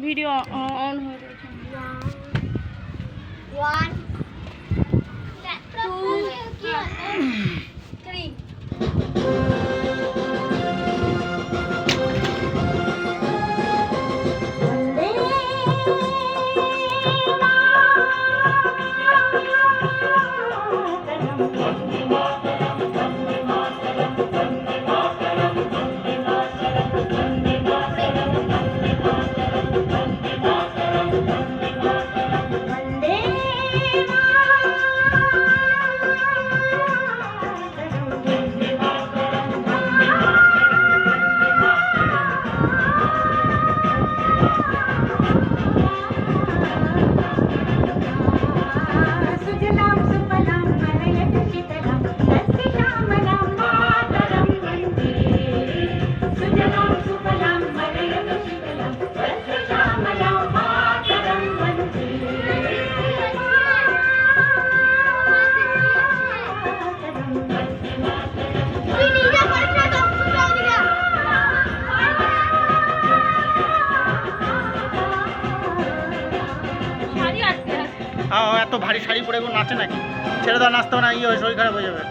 Video on হয়ে রয়েছে। 1 2 3 এত ভারী শাড়ি পরে নাচে নাকি? ছেড়ে দাও, নাচতে হবে না, শরীর খারাপ হয়ে যাবে।